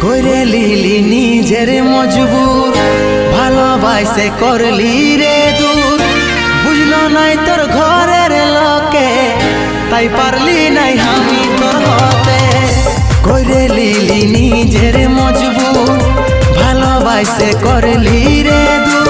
করে লিলি নিজের মজবুর, ভালোবাসে করলি রে দূর। বুঝলো নাই তোর ঘরের লোকে, তাই পারলি নাই আমি তোর হতে। করে লিলি নিজের মজবুর, ভালোবাসে করলি রে দূর।